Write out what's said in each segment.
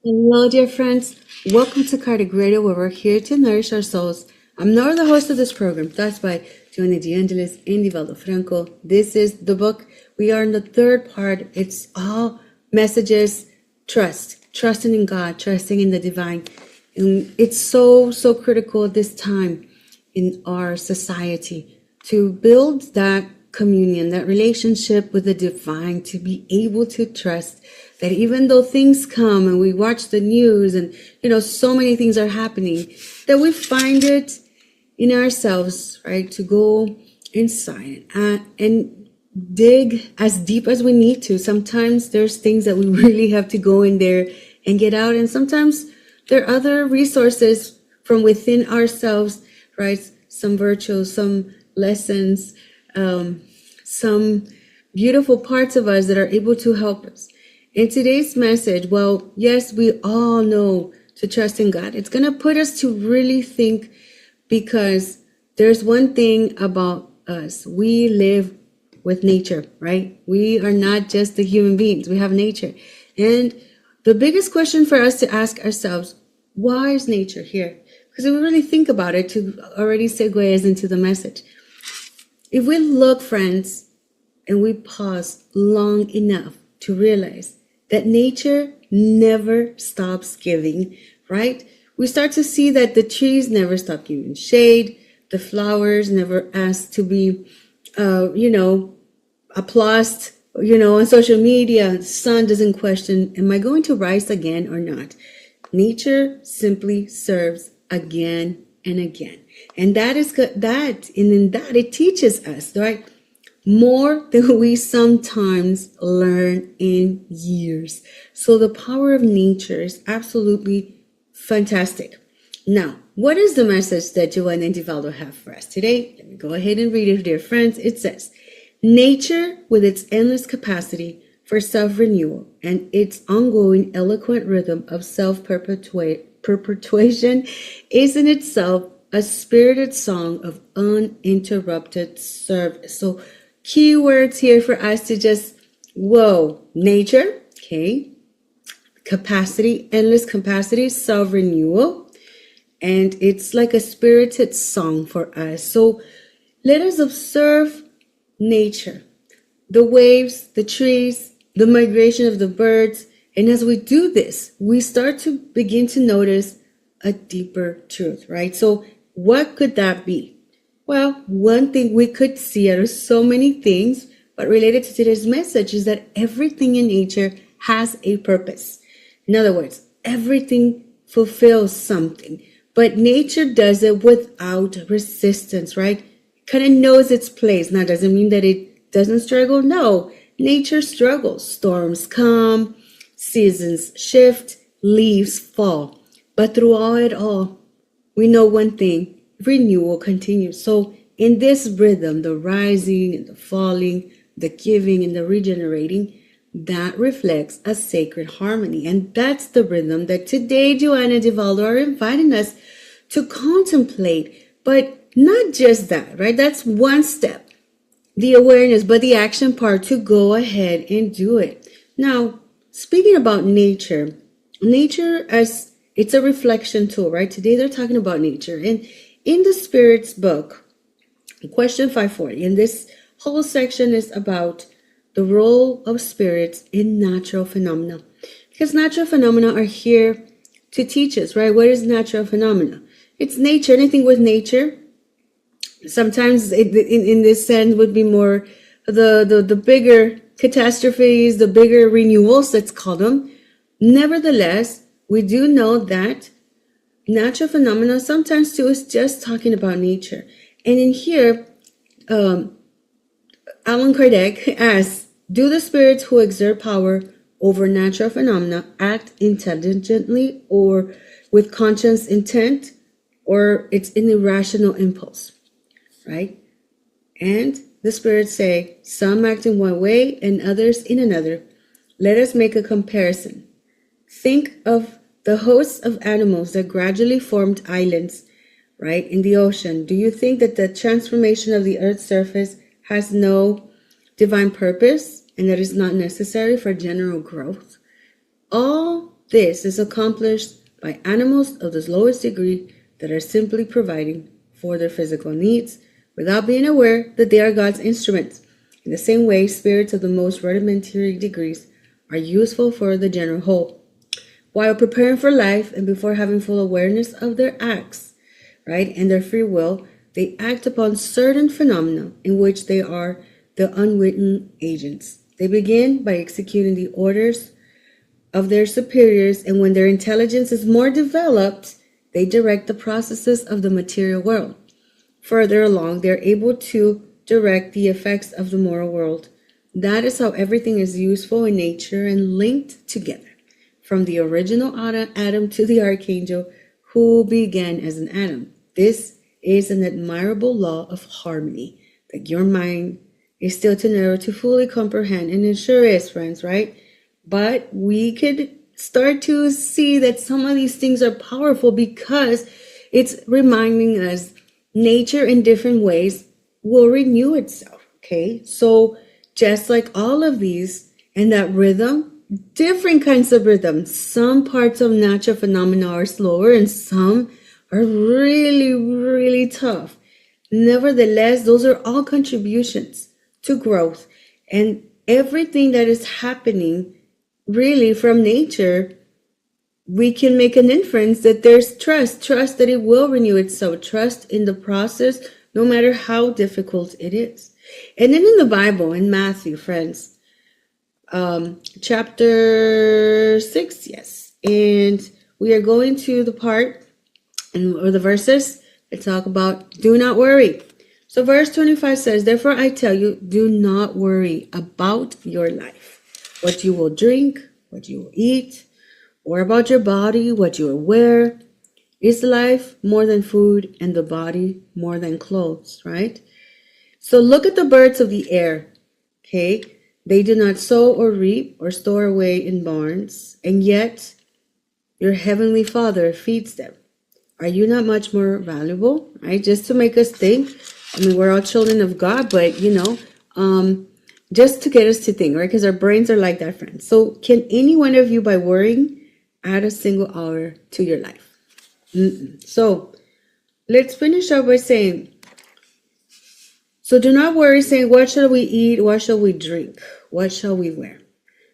Hello, dear friends. Welcome to Kardec Radio, where we're here to nourish our souls. I'm Norah, the host of this program, thoughts by Joanna de Angelis and Divaldo Franco. This is the book. We are in the third part. It's all messages, trusting in God, trusting in the divine. And it's so critical at this time in our society to build that communion, that relationship with the divine, to be able to trust that even though things come and we watch the news and, so many things are happening, that we find it in ourselves, right, to go inside and dig as deep as we need to. Sometimes there's things that we really have to go in there and get out. And sometimes there are other resources from within ourselves, right? Some virtues, some lessons, some beautiful parts of us that are able to help us. In today's message, well, yes, we all know to trust in God. It's going to put us to really think, because there's one thing about us. We live with nature, right? We are not just the human beings. We have nature. And the biggest question for us to ask ourselves, why is nature here? Because if we really think about it, to already segue us into the message. If we look, friends, and we pause long enough to realize that nature never stops giving, right? We start to see that the trees never stop giving shade, the flowers never ask to be, applauded, on social media. The sun doesn't question, am I going to rise again or not? Nature simply serves again and again. And that is good. And in that it teaches us, right? More than we sometimes learn in years. So the power of nature is absolutely fantastic. Now, what is the message that Joanna and Divaldo have for us today? Let me go ahead and read it, dear friends. It says, nature, with its endless capacity for self-renewal and its ongoing eloquent rhythm of self-perpetuation, is in itself a spirited song of uninterrupted service. So key words here for us to just, nature, okay, capacity, endless capacity, self-renewal, and it's like a spirited song for us. So let us observe nature, the waves, the trees, the migration of the birds, and as we do this, we start to begin to notice a deeper truth, right? So what could that be? Well, one thing we could see out of so many things, but related to today's message, is that everything in nature has a purpose. In other words, everything fulfills something, but nature does it without resistance, right? It kind of knows its place. Now, doesn't mean that it doesn't struggle. No, nature struggles. Storms come, seasons shift, leaves fall. But through all it all, we know one thing: renewal continues. So in this rhythm, the rising and the falling, the giving and the regenerating, that reflects a sacred harmony. And that's the rhythm that today Joanna and Divaldo are inviting us to contemplate. But not just that, right? That's one step, the awareness, but the action part, to go ahead and do it. Now, speaking about nature as it's a reflection tool, right? Today they're talking about nature. And in the Spirit's book, question 540, and this whole section is about the role of spirits in natural phenomena. Because natural phenomena are here to teach us, right? What is natural phenomena? It's nature, anything with nature. Sometimes in this sense would be more the bigger catastrophes, the bigger renewals, let's call them. Nevertheless, we do know that natural phenomena sometimes too is just talking about nature. And in here, Allan Kardec asks, do the spirits who exert power over natural phenomena act intelligently or with conscious intent, or it's an irrational impulse, right? And the spirits say, some act in one way and others in another. Let us make a comparison. Think of the hosts of animals that gradually formed islands, right, in the ocean. Do you think that the transformation of the Earth's surface has no divine purpose and that is not necessary for general growth? All This is accomplished by animals of the lowest degree that are simply providing for their physical needs without being aware that they are God's instruments. In the same way, spirits of the most rudimentary degrees are useful for the general whole. While preparing for life and before having full awareness of their acts, right, and their free will, they act upon certain phenomena in which they are the unwitting agents. They begin by executing the orders of their superiors, and when their intelligence is more developed, they direct the processes of the material world. Further along, they're able to direct the effects of the moral world. That is how everything is useful in nature and linked together, from the original atom to the archangel who began as an atom. This is an admirable law of harmony that your mind is still too narrow to fully comprehend, and it sure is, friends, right? But we could start to see that some of these things are powerful because it's reminding us nature in different ways will renew itself. Okay, so just like all of these and that rhythm, different kinds of rhythms. Some parts of natural phenomena are slower and some are really, really tough. Nevertheless, those are all contributions to growth, and everything that is happening really from nature, we can make an inference that there's trust that it will renew itself, trust in the process, no matter how difficult it is. And then in the Bible, in Matthew, friends, chapter 6, yes, and we are going to the part or the verses that talk about do not worry. So verse 25 says, therefore I tell you, do not worry about your life, what you will drink, what you will eat, or about your body, what you will wear. Is life more than food and the body more than clothes, right? So look at the birds of the air, okay? They do not sow or reap or store away in barns, and yet your heavenly Father feeds them. Are you not much more valuable, right? Just to make us think. I mean, we're all children of God, but just to get us to think, right? Because our brains are like that, friends. So can any one of you, by worrying, add a single hour to your life? So let's finish up by saying, so do not worry, saying, what shall we eat? What shall we drink? What shall we wear?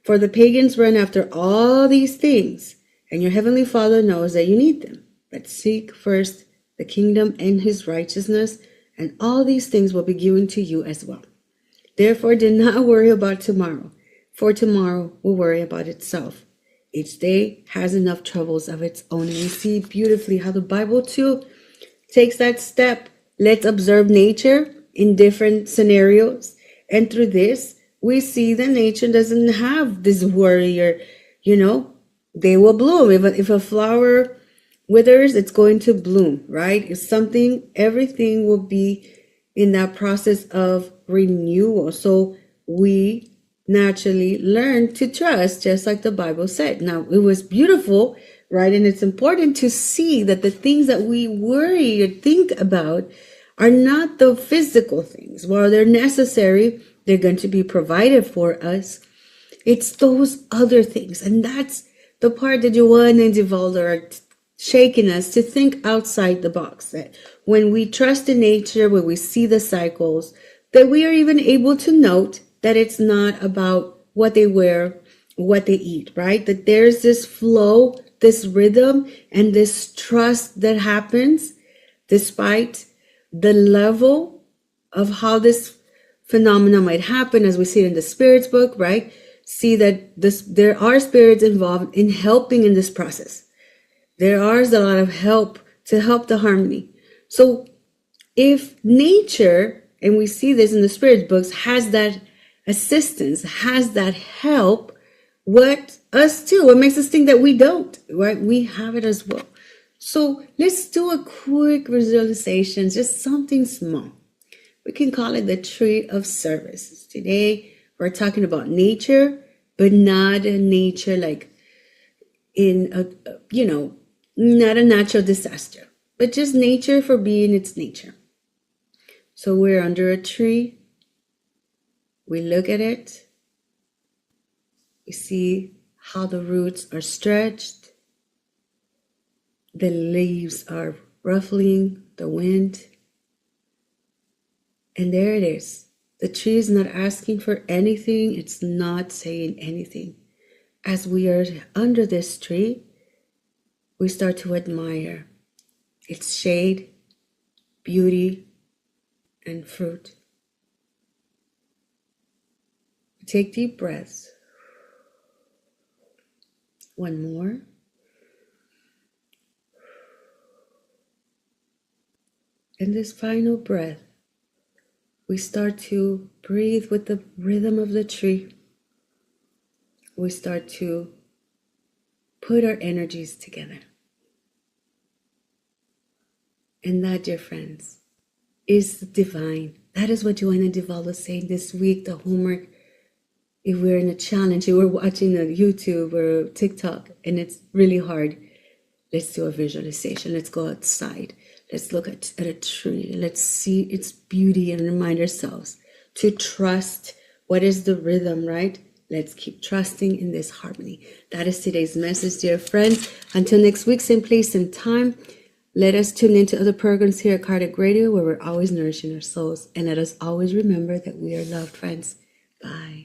For the pagans run after all these things, and your heavenly Father knows that you need them. But seek first the kingdom and his righteousness, and all these things will be given to you as well. Therefore, do not worry about tomorrow, for tomorrow will worry about itself. Each day has enough troubles of its own. And we see beautifully how the Bible too takes that step. Let's observe nature in different scenarios. And through this, we see that nature doesn't have this worry or, they will bloom. If a flower withers, it's going to bloom, right? It's something, everything will be in that process of renewal. So we naturally learn to trust, just like the Bible said. Now, it was beautiful, right? And it's important to see that the things that we worry or think about are not the physical things. While they're necessary, they're going to be provided for us. It's those other things. And that's the part that Joanna and Divaldo are shaking us to think outside the box. That when we trust in nature, when we see the cycles, that we are even able to note that it's not about what they wear, what they eat, right? That there's this flow, this rhythm, and this trust that happens despite the level of how this phenomena might happen, as we see it in the spirits book, right? See that there are spirits involved in helping in this process. There is a lot of help to help the harmony. So if nature, and we see this in the spirits books, has that assistance, has that help, what us too, what makes us think that we don't, right? We have it as well. So let's do a quick visualization, just something small. We can call it the tree of service. Today, we're talking about nature, but not a nature like in not a natural disaster, but just nature for being its nature. So we're under a tree. We look at it. We see how the roots are stretched, the leaves are ruffling the wind, and there it is. The tree is not asking for anything, it's not saying anything. As we are under this tree, we start to admire its shade, beauty, and fruit. Take deep breaths. One more. And this final breath, we start to breathe with the rhythm of the tree. We start to put our energies together. And that, dear friends, is divine. That is what Joanna Divaldo is saying this week, the homework. If we're in a challenge, if we're watching a YouTube or TikTok and it's really hard, let's do a visualization. Let's go outside. Let's look at a tree. Let's see its beauty and remind ourselves to trust what is the rhythm, right? Let's keep trusting in this harmony. That is today's message, dear friends. Until next week, same place, same time. Let us tune into other programs here at Kardec Radio, where we're always nourishing our souls. And let us always remember that we are loved, friends. Bye.